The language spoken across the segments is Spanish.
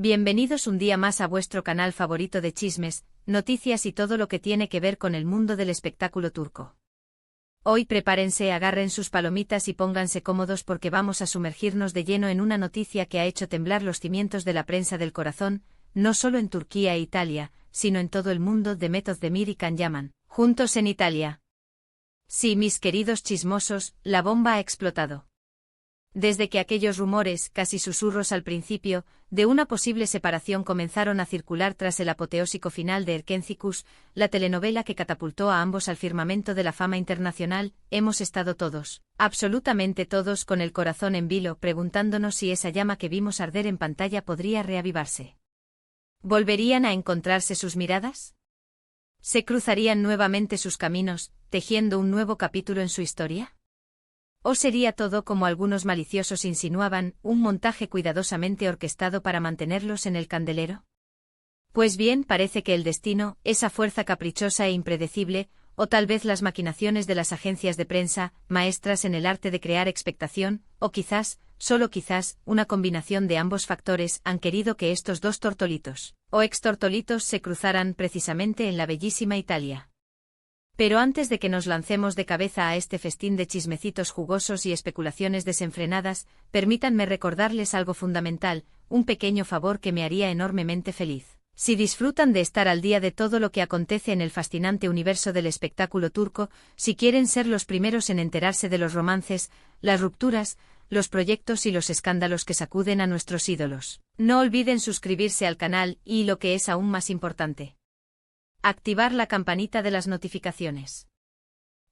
Bienvenidos un día más a vuestro canal favorito de chismes, noticias y todo lo que tiene que ver con el mundo del espectáculo turco. Hoy prepárense, agarren sus palomitas y pónganse cómodos porque vamos a sumergirnos de lleno en una noticia que ha hecho temblar los cimientos de la prensa del corazón, no solo en Turquía e Italia, sino en todo el mundo. Demet Özdemir y Can Yaman, juntos en Italia. Sí, mis queridos chismosos, la bomba ha explotado. Desde que aquellos rumores, casi susurros al principio, de una posible separación comenzaron a circular tras el apoteósico final de Erkenci, la telenovela que catapultó a ambos al firmamento de la fama internacional, hemos estado todos, absolutamente todos, con el corazón en vilo, preguntándonos si esa llama que vimos arder en pantalla podría reavivarse. ¿Volverían a encontrarse sus miradas? ¿Se cruzarían nuevamente sus caminos, tejiendo un nuevo capítulo en su historia? ¿O sería todo, como algunos maliciosos insinuaban, un montaje cuidadosamente orquestado para mantenerlos en el candelero? Pues bien, parece que el destino, esa fuerza caprichosa e impredecible, o tal vez las maquinaciones de las agencias de prensa, maestras en el arte de crear expectación, o quizás, solo quizás, una combinación de ambos factores, han querido que estos dos tortolitos, o extortolitos, se cruzaran precisamente en la bellísima Italia. Pero antes de que nos lancemos de cabeza a este festín de chismecitos jugosos y especulaciones desenfrenadas, permítanme recordarles algo fundamental, un pequeño favor que me haría enormemente feliz. Si disfrutan de estar al día de todo lo que acontece en el fascinante universo del espectáculo turco, si quieren ser los primeros en enterarse de los romances, las rupturas, los proyectos y los escándalos que sacuden a nuestros ídolos, no olviden suscribirse al canal y, lo que es aún más importante, activar la campanita de las notificaciones.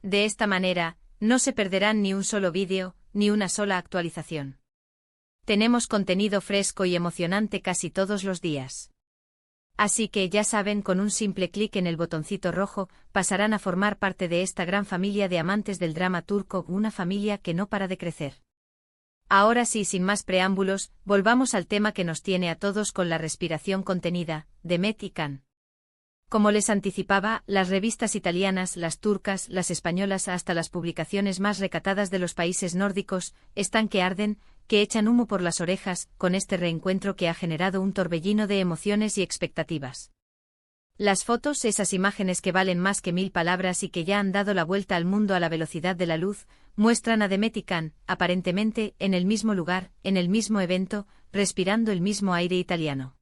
De esta manera, no se perderán ni un solo vídeo, ni una sola actualización. Tenemos contenido fresco y emocionante casi todos los días. Así que ya saben, con un simple clic en el botoncito rojo, pasarán a formar parte de esta gran familia de amantes del drama turco, una familia que no para de crecer. Ahora sí, sin más preámbulos, volvamos al tema que nos tiene a todos con la respiración contenida, Demet y Can. Como les anticipaba, las revistas italianas, las turcas, las españolas, hasta las publicaciones más recatadas de los países nórdicos, están que arden, que echan humo por las orejas, con este reencuentro que ha generado un torbellino de emociones y expectativas. Las fotos, esas imágenes que valen más que 1000 palabras y que ya han dado la vuelta al mundo a la velocidad de la luz, muestran a Demet y Can, aparentemente, en el mismo lugar, en el mismo evento, respirando el mismo aire italiano.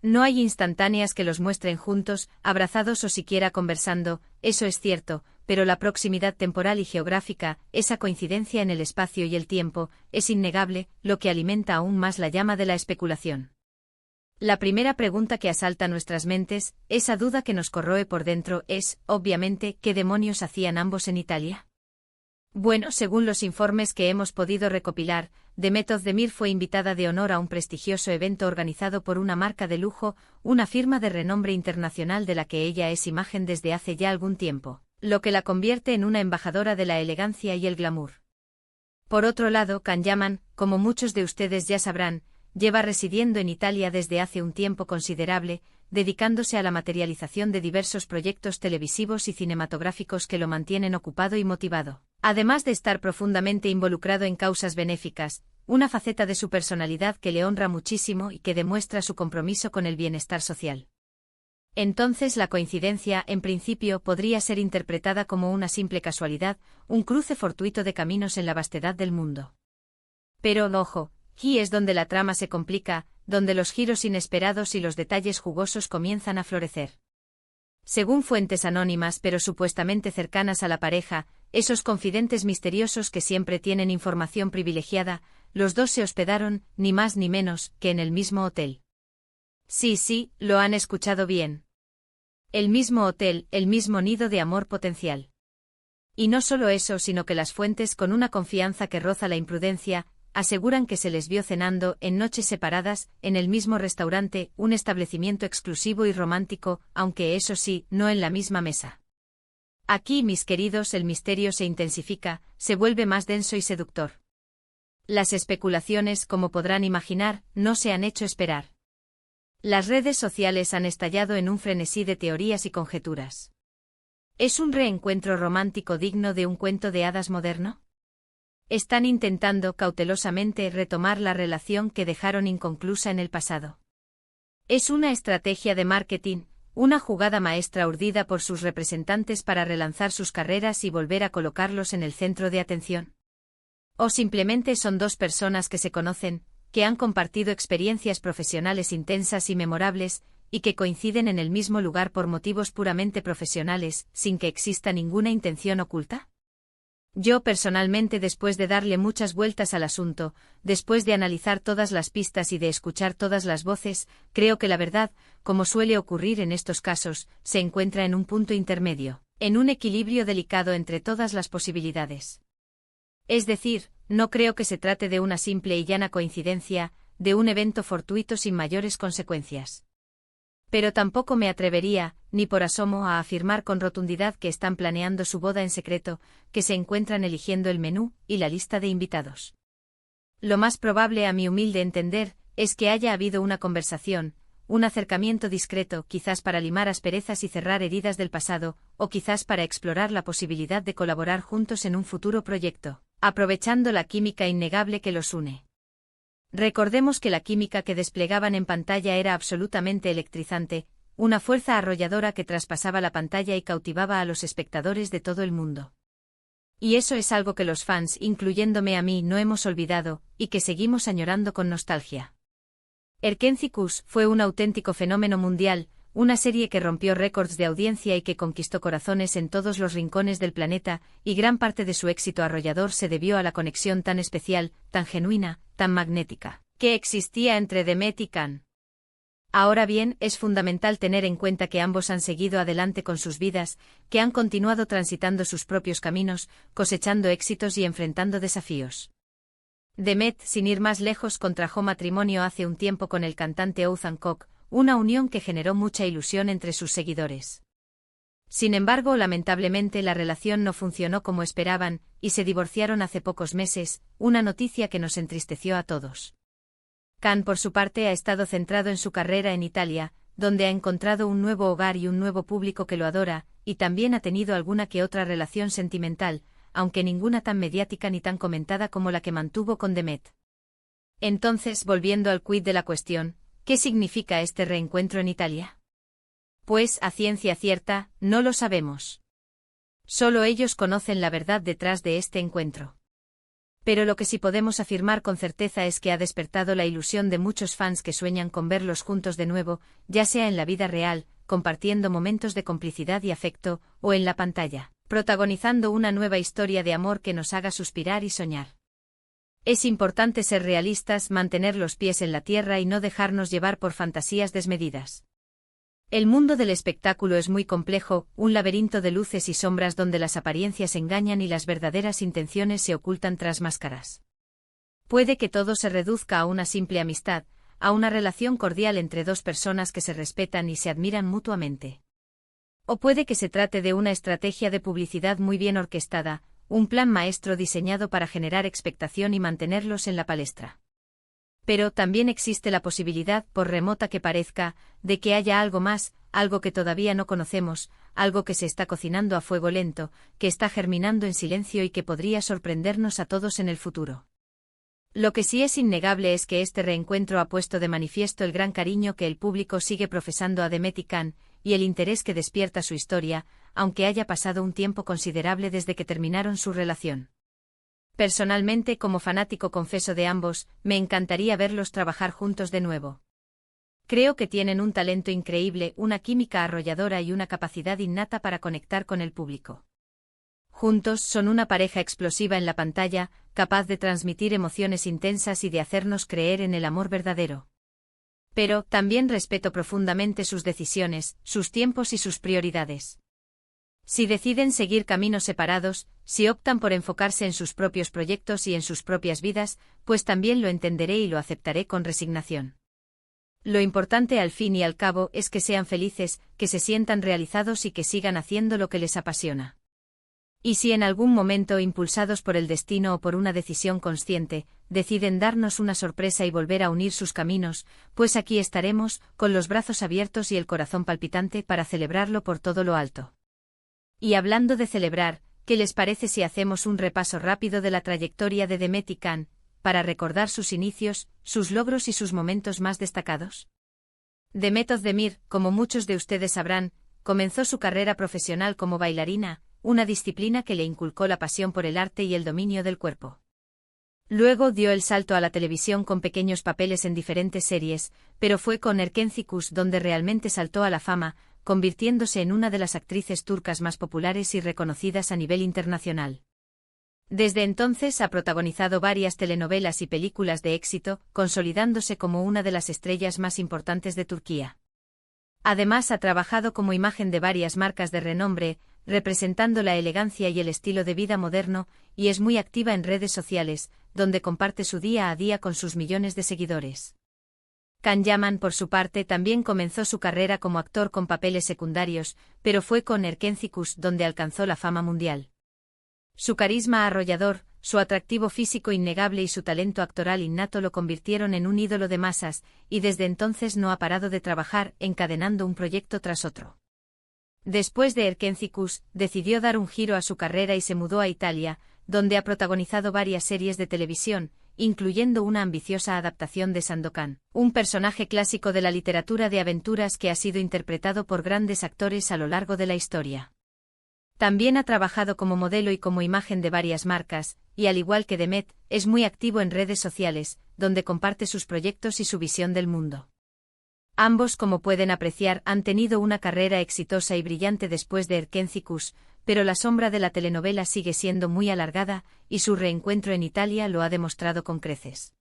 No hay instantáneas que los muestren juntos, abrazados o siquiera conversando, eso es cierto, pero la proximidad temporal y geográfica, esa coincidencia en el espacio y el tiempo, es innegable, lo que alimenta aún más la llama de la especulación. La primera pregunta que asalta nuestras mentes, esa duda que nos corroe por dentro, es, obviamente, ¿qué demonios hacían ambos en Italia? Bueno, según los informes que hemos podido recopilar, Demet Özdemir fue invitada de honor a un prestigioso evento organizado por una marca de lujo, una firma de renombre internacional de la que ella es imagen desde hace ya algún tiempo, lo que la convierte en una embajadora de la elegancia y el glamour. Por otro lado, Can Yaman, como muchos de ustedes ya sabrán, lleva residiendo en Italia desde hace un tiempo considerable, dedicándose a la materialización de diversos proyectos televisivos y cinematográficos que lo mantienen ocupado y motivado. Además de estar profundamente involucrado en causas benéficas, una faceta de su personalidad que le honra muchísimo y que demuestra su compromiso con el bienestar social. Entonces la coincidencia, en principio, podría ser interpretada como una simple casualidad, un cruce fortuito de caminos en la vastedad del mundo. Pero, ojo, aquí es donde la trama se complica, donde los giros inesperados y los detalles jugosos comienzan a florecer. Según fuentes anónimas pero supuestamente cercanas a la pareja, esos confidentes misteriosos que siempre tienen información privilegiada, los dos se hospedaron, ni más ni menos, que en el mismo hotel. Sí, lo han escuchado bien. El mismo hotel, el mismo nido de amor potencial. Y no solo eso, sino que las fuentes, con una confianza que roza la imprudencia, aseguran que se les vio cenando, en noches separadas, en el mismo restaurante, un establecimiento exclusivo y romántico, aunque eso sí, no en la misma mesa. Aquí, mis queridos, el misterio se intensifica, se vuelve más denso y seductor. Las especulaciones, como podrán imaginar, no se han hecho esperar. Las redes sociales han estallado en un frenesí de teorías y conjeturas. ¿Es un reencuentro romántico digno de un cuento de hadas moderno? Están intentando cautelosamente retomar la relación que dejaron inconclusa en el pasado. Es una estrategia de marketing, una jugada maestra urdida por sus representantes para relanzar sus carreras y volver a colocarlos en el centro de atención. O simplemente son dos personas que se conocen, que han compartido experiencias profesionales intensas y memorables, y que coinciden en el mismo lugar por motivos puramente profesionales, sin que exista ninguna intención oculta. Yo personalmente, después de darle muchas vueltas al asunto, después de analizar todas las pistas y de escuchar todas las voces, creo que la verdad, como suele ocurrir en estos casos, se encuentra en un punto intermedio, en un equilibrio delicado entre todas las posibilidades. Es decir, no creo que se trate de una simple y llana coincidencia, de un evento fortuito sin mayores consecuencias. Pero tampoco me atrevería, ni por asomo, a afirmar con rotundidad que están planeando su boda en secreto, que se encuentran eligiendo el menú y la lista de invitados. Lo más probable, a mi humilde entender, es que haya habido una conversación, un acercamiento discreto, quizás para limar asperezas y cerrar heridas del pasado, o quizás para explorar la posibilidad de colaborar juntos en un futuro proyecto, aprovechando la química innegable que los une. Recordemos que la química que desplegaban en pantalla era absolutamente electrizante, una fuerza arrolladora que traspasaba la pantalla y cautivaba a los espectadores de todo el mundo. Y eso es algo que los fans, incluyéndome a mí, no hemos olvidado, y que seguimos añorando con nostalgia. Erkencicus fue un auténtico fenómeno mundial, una serie que rompió récords de audiencia y que conquistó corazones en todos los rincones del planeta, y gran parte de su éxito arrollador se debió a la conexión tan especial, tan genuina, tan magnética, que existía entre Demet y Can. Ahora bien, es fundamental tener en cuenta que ambos han seguido adelante con sus vidas, que han continuado transitando sus propios caminos, cosechando éxitos y enfrentando desafíos. Demet, sin ir más lejos, contrajo matrimonio hace un tiempo con el cantante Oğuzhan Koç, una unión que generó mucha ilusión entre sus seguidores. Sin embargo, lamentablemente la relación no funcionó como esperaban, y se divorciaron hace pocos meses, una noticia que nos entristeció a todos. Can, por su parte, ha estado centrado en su carrera en Italia, donde ha encontrado un nuevo hogar y un nuevo público que lo adora, y también ha tenido alguna que otra relación sentimental, aunque ninguna tan mediática ni tan comentada como la que mantuvo con Demet. Entonces, volviendo al quid de la cuestión, ¿qué significa este reencuentro en Italia? Pues, a ciencia cierta, no lo sabemos. Solo ellos conocen la verdad detrás de este encuentro. Pero lo que sí podemos afirmar con certeza es que ha despertado la ilusión de muchos fans que sueñan con verlos juntos de nuevo, ya sea en la vida real, compartiendo momentos de complicidad y afecto, o en la pantalla, protagonizando una nueva historia de amor que nos haga suspirar y soñar. Es importante ser realistas, mantener los pies en la tierra y no dejarnos llevar por fantasías desmedidas. El mundo del espectáculo es muy complejo, un laberinto de luces y sombras donde las apariencias engañan y las verdaderas intenciones se ocultan tras máscaras. Puede que todo se reduzca a una simple amistad, a una relación cordial entre dos personas que se respetan y se admiran mutuamente. O puede que se trate de una estrategia de publicidad muy bien orquestada, un plan maestro diseñado para generar expectación y mantenerlos en la palestra. Pero también existe la posibilidad, por remota que parezca, de que haya algo más, algo que todavía no conocemos, algo que se está cocinando a fuego lento, que está germinando en silencio y que podría sorprendernos a todos en el futuro. Lo que sí es innegable es que este reencuentro ha puesto de manifiesto el gran cariño que el público sigue profesando a Demet y Can, y el interés que despierta su historia, aunque haya pasado un tiempo considerable desde que terminaron su relación. Personalmente, como fanático confeso de ambos, me encantaría verlos trabajar juntos de nuevo. Creo que tienen un talento increíble, una química arrolladora y una capacidad innata para conectar con el público. Juntos son una pareja explosiva en la pantalla, capaz de transmitir emociones intensas y de hacernos creer en el amor verdadero. Pero también respeto profundamente sus decisiones, sus tiempos y sus prioridades. Si deciden seguir caminos separados, si optan por enfocarse en sus propios proyectos y en sus propias vidas, pues también lo entenderé y lo aceptaré con resignación. Lo importante al fin y al cabo es que sean felices, que se sientan realizados y que sigan haciendo lo que les apasiona. Y si en algún momento, impulsados por el destino o por una decisión consciente, deciden darnos una sorpresa y volver a unir sus caminos, pues aquí estaremos, con los brazos abiertos y el corazón palpitante para celebrarlo por todo lo alto. Y hablando de celebrar, ¿qué les parece si hacemos un repaso rápido de la trayectoria de Demet y Can, para recordar sus inicios, sus logros y sus momentos más destacados? Demet Özdemir, como muchos de ustedes sabrán, comenzó su carrera profesional como bailarina, una disciplina que le inculcó la pasión por el arte y el dominio del cuerpo. Luego dio el salto a la televisión con pequeños papeles en diferentes series, pero fue con Erkenci donde realmente saltó a la fama, convirtiéndose en una de las actrices turcas más populares y reconocidas a nivel internacional. Desde entonces ha protagonizado varias telenovelas y películas de éxito, consolidándose como una de las estrellas más importantes de Turquía. Además ha trabajado como imagen de varias marcas de renombre, representando la elegancia y el estilo de vida moderno, y es muy activa en redes sociales, donde comparte su día a día con sus millones de seguidores. Can Yaman, por su parte, también comenzó su carrera como actor con papeles secundarios, pero fue con Erkenci donde alcanzó la fama mundial. Su carisma arrollador, su atractivo físico innegable y su talento actoral innato lo convirtieron en un ídolo de masas, y desde entonces no ha parado de trabajar, encadenando un proyecto tras otro. Después de Erkenci decidió dar un giro a su carrera y se mudó a Italia, donde ha protagonizado varias series de televisión, incluyendo una ambiciosa adaptación de Sandokan, un personaje clásico de la literatura de aventuras que ha sido interpretado por grandes actores a lo largo de la historia. También ha trabajado como modelo y como imagen de varias marcas, y al igual que Demet, es muy activo en redes sociales, donde comparte sus proyectos y su visión del mundo. Ambos, como pueden apreciar, han tenido una carrera exitosa y brillante después de Erkenci, pero la sombra de la telenovela sigue siendo muy alargada, y su reencuentro en Italia lo ha demostrado con creces.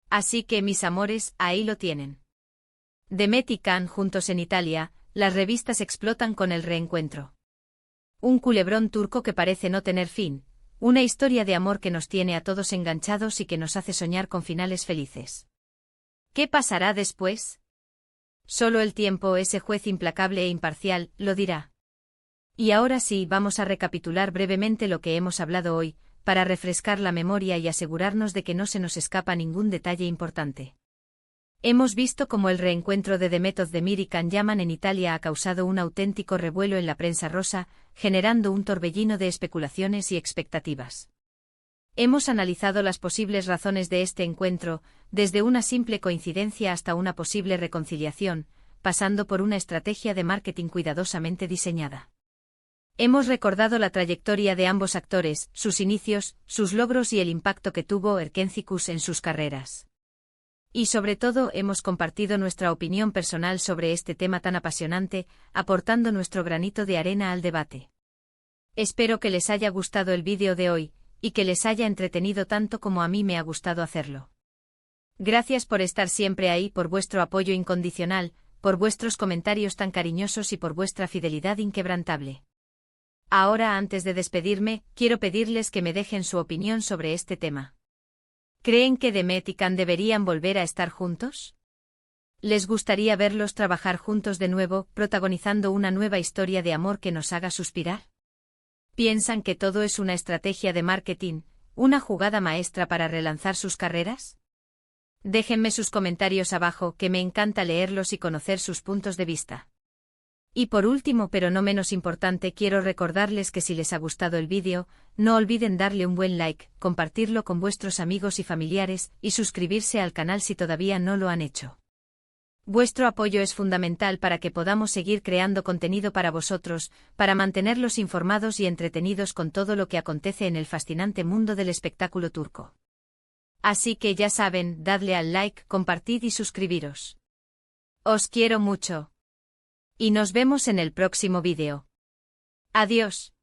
Así que, mis amores, ahí lo tienen. Demet y Can juntos en Italia, las revistas explotan con el reencuentro. Un culebrón turco que parece no tener fin, una historia de amor que nos tiene a todos enganchados y que nos hace soñar con finales felices. ¿Qué pasará después? Solo el tiempo, ese juez implacable e imparcial, lo dirá. Y ahora sí, vamos a recapitular brevemente lo que hemos hablado hoy, para refrescar la memoria y asegurarnos de que no se nos escapa ningún detalle importante. Hemos visto cómo el reencuentro de Demet Özdemir y Can Yaman en Italia ha causado un auténtico revuelo en la prensa rosa, generando un torbellino de especulaciones y expectativas. Hemos analizado las posibles razones de este encuentro, desde una simple coincidencia hasta una posible reconciliación, pasando por una estrategia de marketing cuidadosamente diseñada. Hemos recordado la trayectoria de ambos actores, sus inicios, sus logros y el impacto que tuvo Erkenci en sus carreras. Y sobre todo hemos compartido nuestra opinión personal sobre este tema tan apasionante, aportando nuestro granito de arena al debate. Espero que les haya gustado el vídeo de hoy, y que les haya entretenido tanto como a mí me ha gustado hacerlo. Gracias por estar siempre ahí, por vuestro apoyo incondicional, por vuestros comentarios tan cariñosos y por vuestra fidelidad inquebrantable. Ahora, antes de despedirme, quiero pedirles que me dejen su opinión sobre este tema. ¿Creen que Demet y Can deberían volver a estar juntos? ¿Les gustaría verlos trabajar juntos de nuevo, protagonizando una nueva historia de amor que nos haga suspirar? ¿Piensan que todo es una estrategia de marketing, una jugada maestra para relanzar sus carreras? Déjenme sus comentarios abajo, que me encanta leerlos y conocer sus puntos de vista. Y por último, pero no menos importante, quiero recordarles que si les ha gustado el vídeo, no olviden darle un buen like, compartirlo con vuestros amigos y familiares, y suscribirse al canal si todavía no lo han hecho. Vuestro apoyo es fundamental para que podamos seguir creando contenido para vosotros, para mantenerlos informados y entretenidos con todo lo que acontece en el fascinante mundo del espectáculo turco. Así que ya saben, dadle al like, compartid y suscribiros. Os quiero mucho. Y nos vemos en el próximo vídeo. Adiós.